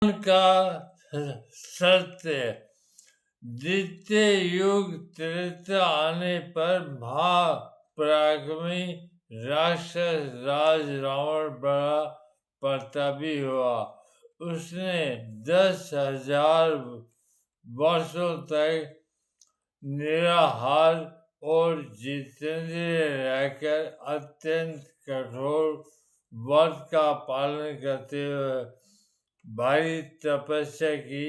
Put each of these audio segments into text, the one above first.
का सत्य। द्वितीय युग त्रेता आने पर महापराक्रमी राक्षस राज रावण बड़ा प्रतापी हुआ। उसने 10,000 वर्षों तक निराहार और जितेंद्रिय रहकर अत्यंत कठोर व्रत का पालन करते हुए भारी तपस्या की,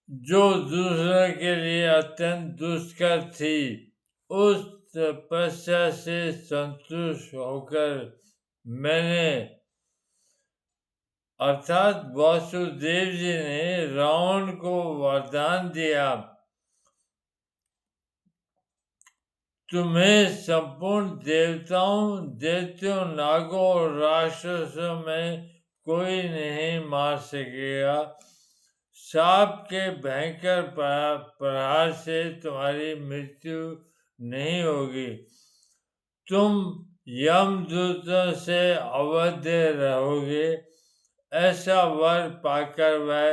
जो दूसरों के लिए अत्यंत दुष्कर थी। उस तपस्या से संतुष्ट होकर मैंने अर्थात वासुदेव जी ने रावण को वरदान दिया, तुम्हें संपूर्ण दैत्यों, नागों और राक्षसों में कोई नहीं मार सकेगा। सांप के भयंकर प्रहार से तुम्हारी मृत्यु नहीं होगी। तुम यमदूतों से अवध्य रहोगे। ऐसा वर पाकर वह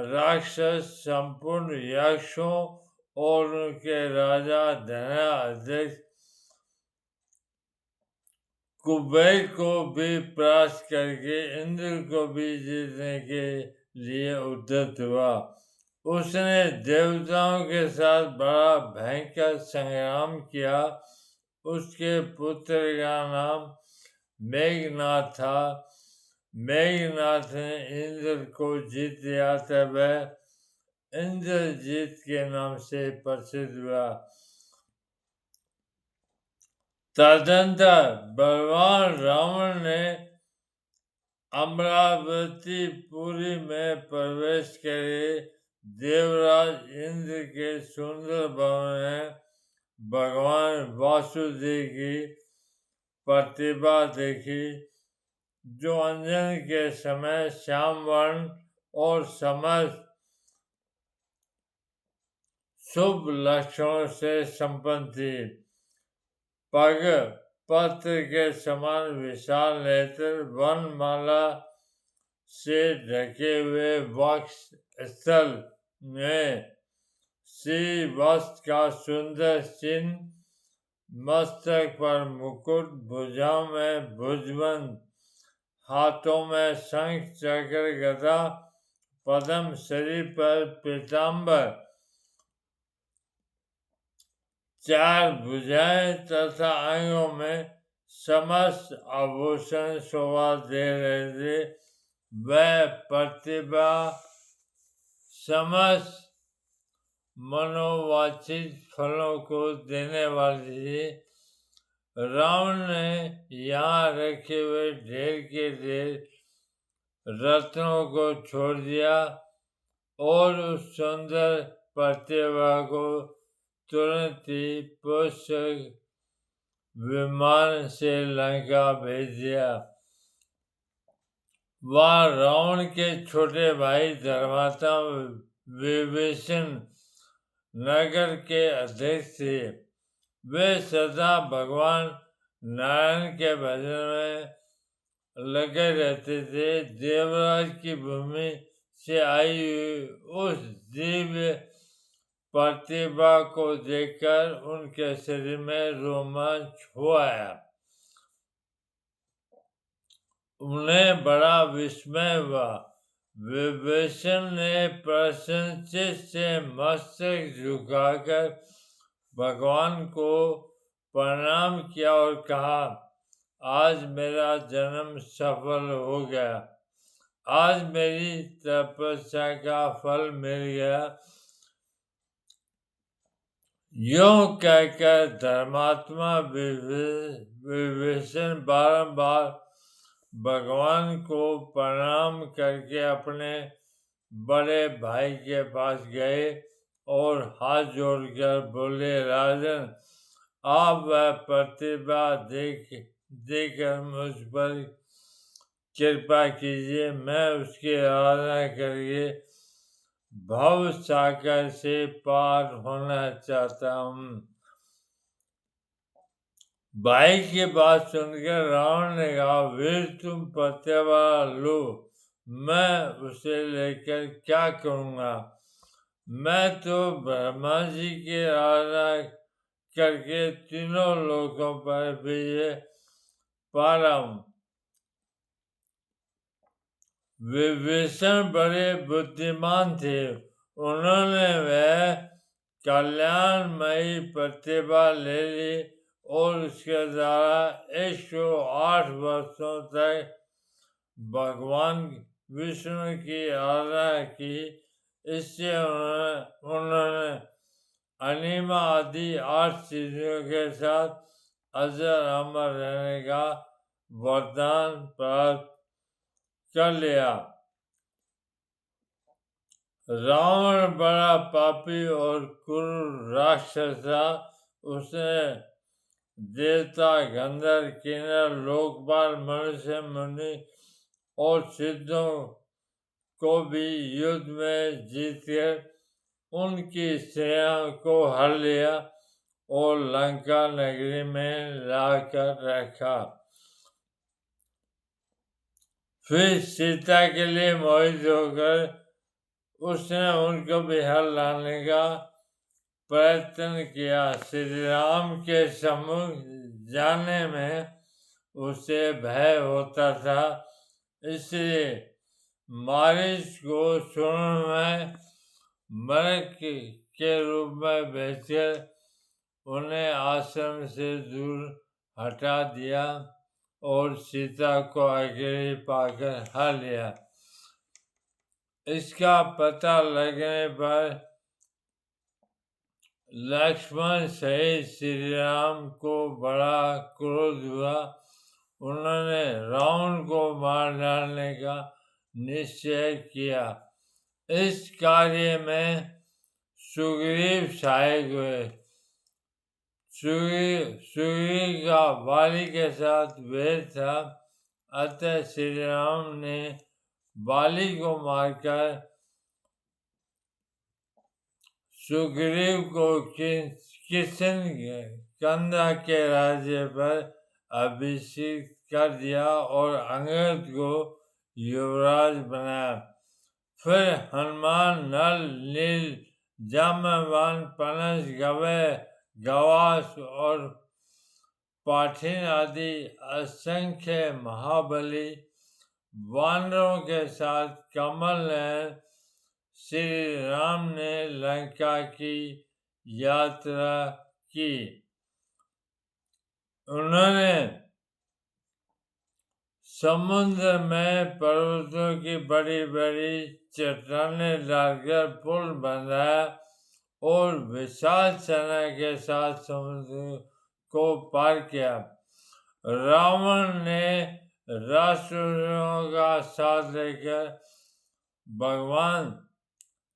राक्षस संपूर्ण यक्षों और उनके राजा धनाध्यक्ष कुबेर को भी परास्त करके इंद्र को भी जीतने के लिए उद्यत हुआ। उसने देवताओं के साथ बड़ा भयंकर संग्राम किया। उसके पुत्र का नाम मेघनाथ था। मेघनाथ ने इंद्र को जीत लिया, तब वह इंद्रजीत के नाम से प्रसिद्ध हुआ। तदंतर बलवान रावण ने अमरावतीपुरी में प्रवेश करे देवराज इंद्र के सुंदर भवन में भगवान वासुदेव की प्रतिभा देखी, जो अंजन के समय श्याम वर्ण और समस्त शुभ लक्षणों से संपन्न थी। पग पत्र के समान विशाल नेत्र, वनमाला से ढके हुए वक्ष स्थल में श्री वस्त्र का सुंदर चिन्ह, मस्तक पर मुकुट, भुजाओं में भुजबंद, हाथों में शंख चक्र गदा, पद्म, शरीर पर पीतांबर, 4 भुजाएं तथा अंगों में समस्त आभूषण शोभा दे रहे थे। वह प्रतिभा समस्त मनोवांछित फलों को देने वाली थी। रावण ने यहाँ रखे हुए ढेर के ढेर रत्नों को छोड़ दिया और उस सुंदर प्रतिभा को तुरंत ही पुष्पक विमान से लंका भेज दिया। वह रावण के छोटे भाई धर्मात्मा विभीषण नगर के अध्यक्ष थे। वे सदा भगवान नारायण के भजन में लगे रहते थे। देवराज की भूमि से आई हुई उस दिव्य प्रतिभा को देखकर उनके शरीर में रोमांच हो आया। उन्हें बड़ा विस्मय हुआ। विभीषण ने प्रसन्नचित्त से मस्तक झुकाकर भगवान को प्रणाम किया और कहा, आज मेरा जन्म सफल हो गया। आज मेरी तपस्या का फल मिल गया। यूं कहकर धर्मात्मा विभीषण बारंबार भगवान को प्रणाम करके अपने बड़े भाई के पास गए और हाथ जोड़कर बोले, राजन, आप वह प्रतिभा देकर मुझ पर कृपा कीजिए। मैं उसकी आराधना करके भव सागर से पार होना चाहता हूँ। भाई की बात सुनकर रावण ने कहा, वीर तुम प्रत्यवार लो, मैं उसे लेकर क्या करूँगा। मैं तो ब्रह्मा जी की आराधना करके तीनों लोकों पर विजय पा रहा हूँ। विभीषण बड़े बुद्धिमान थे। उन्होंने वह कल्याणमयी प्रतिभा ले ली और उसके द्वारा 108 वर्षों तक भगवान विष्णु की आराधना की। इससे उन्होंने अनिमा आदि 8 सिद्धियों के साथ अजर अमर रहने का वरदान प्राप्त कर लिया। रावण बड़ा पापी और क्रूर राक्षस था। उसने देवता, गंधर्व, किन्नर, लोकपाल, मनुष्य, मुनि और सिद्धों को भी युद्ध में जीतकर उनकी सेना को हर लिया और लंका नगरी में लाकर रखा। फिर सीता के लिए मोहित होकर उसने उनको भी हर लाने का प्रयत्न किया। श्री राम के सम्मुख जाने में उसे भय होता था, इसलिए मारीच को स्वर्ण में मरक के रूप में भेजकर उन्हें आश्रम से दूर हटा दिया और सीता को अकेले पाकर हर लिया। इसका पता लगने पर लक्ष्मण सहित श्री राम को बड़ा क्रोध हुआ। उन्होंने रावण को मार डालने का निश्चय किया। इस कार्य में सुग्रीव सहायक हुए। सुग्रीव का बाली के साथ भेद था, अतः श्री राम ने बाली को मारकर सुग्रीव को किष्किंधा के राज्य पर अभिषेक कर दिया और अंगद को युवराज बनाया। फिर हनुमान, नल, नील, जाम्बवान, पनस, गवय, गवास और पाठिन आदि असंख्य महाबली वानरों के साथ कमल नयन श्री राम ने लंका की यात्रा की। उन्होंने समुद्र में पर्वतों की बड़ी बड़ी चट्टानें डालकर पुल बनाया और विशाल सेना के साथ समुद्र को पार किया। रावण ने राक्षसों का साथ लेकर भगवान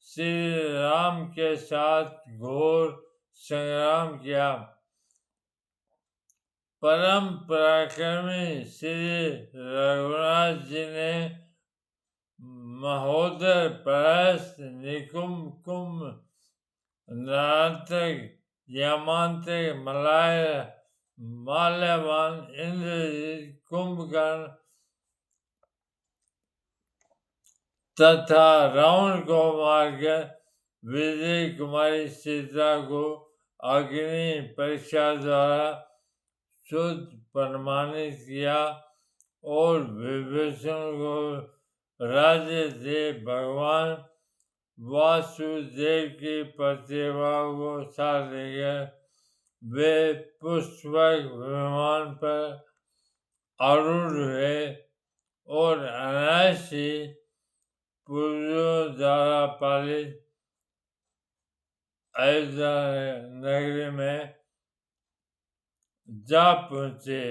श्री राम के साथ घोर संग्राम किया। परम पराक्रमी श्री रघुनाथ जी ने महोदर, प्रहस्त, निकुंभ, नरांतक, यामांतक, माल्यवान, इंद्रजित, कुंभकर्ण तथा रावण को मारकर विजय कुमारी सीता को अग्नि परीक्षा द्वारा शुद्ध प्रमाणित किया और विभीषण को राज्य दे भगवान वासुदेव की प्रतिभा को साथ लेकर वे पुष्पक विमान पर आरूढ़ हुए और अनायास ही पूर्वजों द्वारा पालित अयोध्या नगरी में जा पहुंचे।